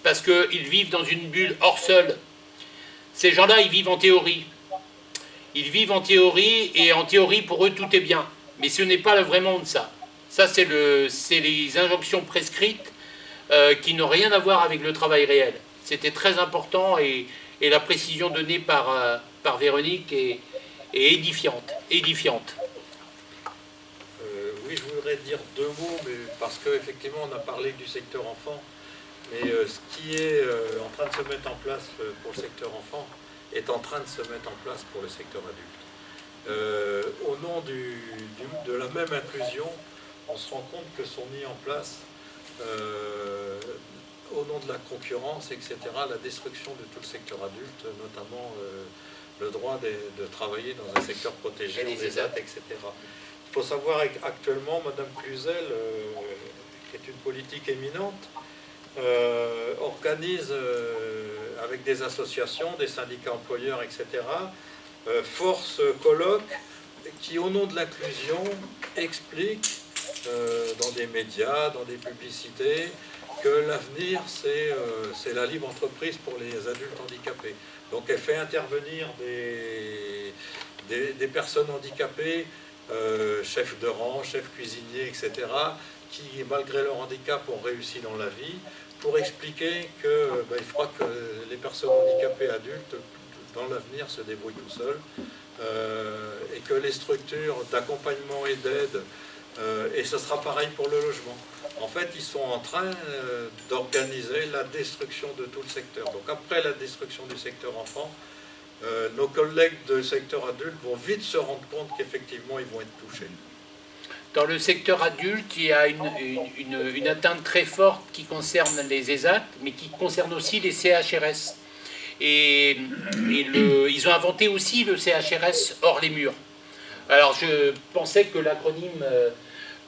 parce qu'ils vivent dans une bulle hors sol. Ces gens-là, ils vivent en théorie. Ils vivent en théorie, et en théorie, pour eux, tout est bien. Mais ce n'est pas le vrai monde, ça. Ça, c'est les injonctions prescrites qui n'ont rien à voir avec le travail réel. C'était très important, et la précision donnée par Véronique est édifiante. Oui, je voudrais dire deux mots, mais parce qu'effectivement, on a parlé du secteur enfant, mais ce qui est en train de se mettre en place pour le secteur enfant est en train de se mettre en place pour le secteur adulte. Au nom de la même inclusion, on se rend compte que sont mis en place, au nom de la concurrence, etc., la destruction de tout le secteur adulte, notamment le droit de travailler dans un secteur protégé, les ESAT, etc. Il faut savoir qu'actuellement, Mme Cluzel, qui est une politique éminente, organise avec des associations, des syndicats employeurs, etc., force colloques qui, au nom de l'inclusion, expliquent dans des médias, dans des publicités, que l'avenir, c'est la libre entreprise pour les adultes handicapés. Donc elle fait intervenir des personnes handicapées, chefs de rang, chefs cuisiniers, etc., qui, malgré leur handicap, ont réussi dans la vie, pour expliquer qu'il faudra que les personnes handicapées adultes, dans l'avenir, se débrouillent tout seuls, et que les structures d'accompagnement et d'aide, et ce sera pareil pour le logement. En fait, ils sont en train d'organiser la destruction de tout le secteur. Donc après la destruction du secteur enfant, nos collègues du secteur adulte vont vite se rendre compte qu'effectivement, ils vont être touchés. Dans le secteur adulte, il y a une atteinte très forte qui concerne les ESAT, mais qui concerne aussi les CHRS. Et ils ont inventé aussi le CHRS hors les murs. Alors je pensais que l'acronyme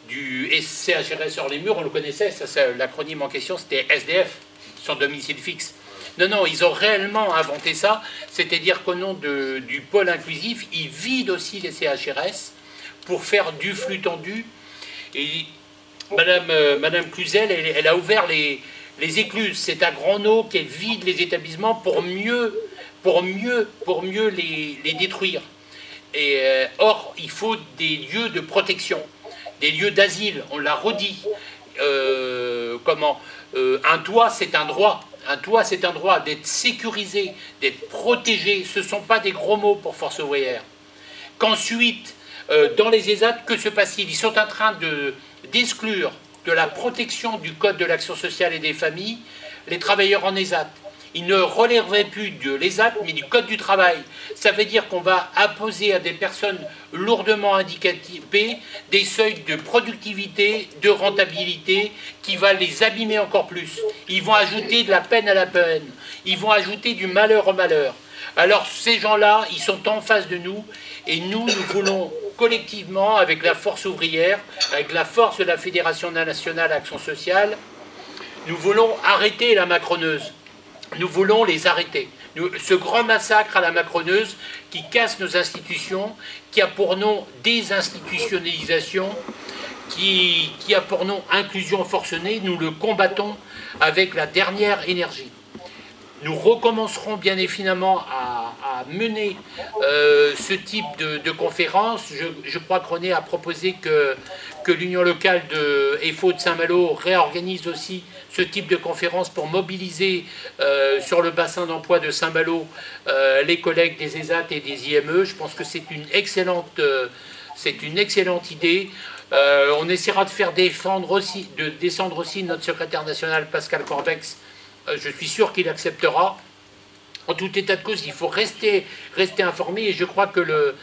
du CHRS hors les murs, on le connaissait, l'acronyme en question c'était SDF, sans domicile fixe. Non, ils ont réellement inventé ça, c'est-à-dire qu'au nom du pôle inclusif, ils vident aussi les CHRS pour faire du flux tendu. Et Madame Cluzel, elle a ouvert les écluses. C'est à grand eau qu'elle vide les établissements pour mieux les détruire. Or, il faut des lieux de protection, des lieux d'asile, on l'a redit. Un toit, c'est un droit. Un toit, c'est un droit d'être sécurisé, d'être protégé. Ce ne sont pas des gros mots pour Force ouvrière. Qu'ensuite, dans les ESAT, que se passe-t-il? Ils sont en train d'exclure de la protection du Code de l'action sociale et des familles les travailleurs en ESAT. Ils ne relèveraient plus de l'ESAT, mais du Code du travail. Ça veut dire qu'on va imposer à des personnes lourdement handicapées des seuils de productivité, de rentabilité, qui va les abîmer encore plus. Ils vont ajouter de la peine à la peine. Ils vont ajouter du malheur au malheur. Alors ces gens-là, ils sont en face de nous, et nous voulons collectivement, avec la force ouvrière, avec la force de la Fédération nationale Action sociale, nous voulons arrêter la macroneuse. Nous voulons les arrêter. Ce grand massacre à la macroneuse qui casse nos institutions, qui a pour nom désinstitutionnalisation, qui a pour nom inclusion forcenée, nous le combattons avec la dernière énergie. Nous recommencerons bien évidemment à mener ce type de conférence. Je crois que René a proposé que l'Union locale de FO de Saint-Malo réorganise aussi ce type de conférence pour mobiliser sur le bassin d'emploi de Saint-Malo les collègues des ESAT et des IME. Je pense que c'est une excellente idée. On essaiera de descendre aussi notre secrétaire national Pascal Corbex. Je suis sûr qu'il acceptera. En tout état de cause, il faut rester informé, et je crois que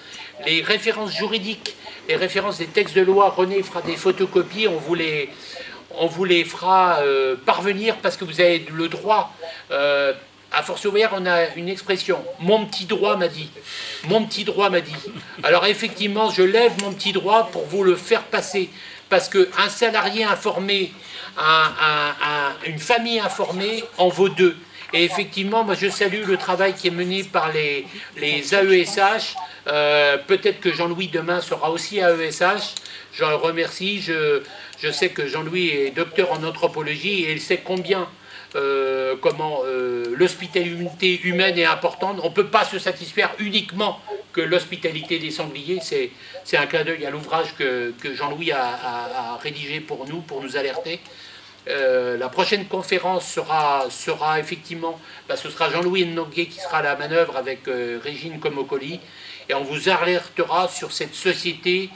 les références juridiques, les références des textes de loi, René fera des photocopies, on vous les fera parvenir, parce que vous avez le droit. À Force ouvrière, on a une expression, mon petit droit m'a dit. Mon petit droit m'a dit. Alors effectivement, je lève mon petit droit pour vous le faire passer, parce qu'un salarié informé, une famille informée en vaut deux. Et effectivement, moi je salue le travail qui est mené par les AESH. Peut-être que Jean-Louis demain sera aussi AESH. Je le remercie. Je sais que Jean-Louis est docteur en anthropologie et il sait combien l'hospitalité humaine est importante. On ne peut pas se satisfaire uniquement que l'hospitalité des sangliers. C'est un clin d'œil à l'ouvrage que Jean-Louis a rédigé pour nous alerter. La prochaine conférence sera effectivement, ce sera Jean-Louis Nnogué qui sera à la manœuvre avec Régine Comocoli, et on vous alertera sur cette société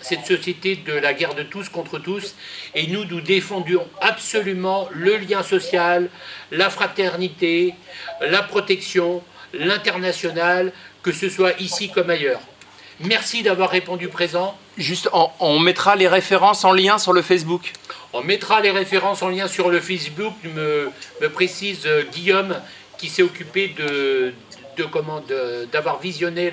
cette société de la guerre de tous contre tous, et nous défendions absolument le lien social, la fraternité, la protection, l'international, que ce soit ici comme ailleurs. Merci d'avoir répondu présent. Juste, on mettra les références en lien sur le Facebook. On mettra les références en lien sur le Facebook, me précise Guillaume, qui s'est occupé d'avoir visionné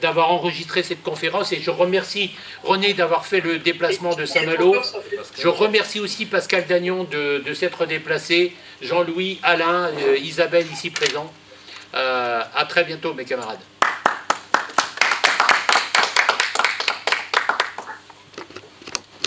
d'avoir enregistré cette conférence, et je remercie René d'avoir fait le déplacement de Saint-Malo. Je remercie aussi Pascal Dagnon de s'être déplacé, Jean-Louis, Alain, Isabelle ici présents. À très bientôt mes camarades.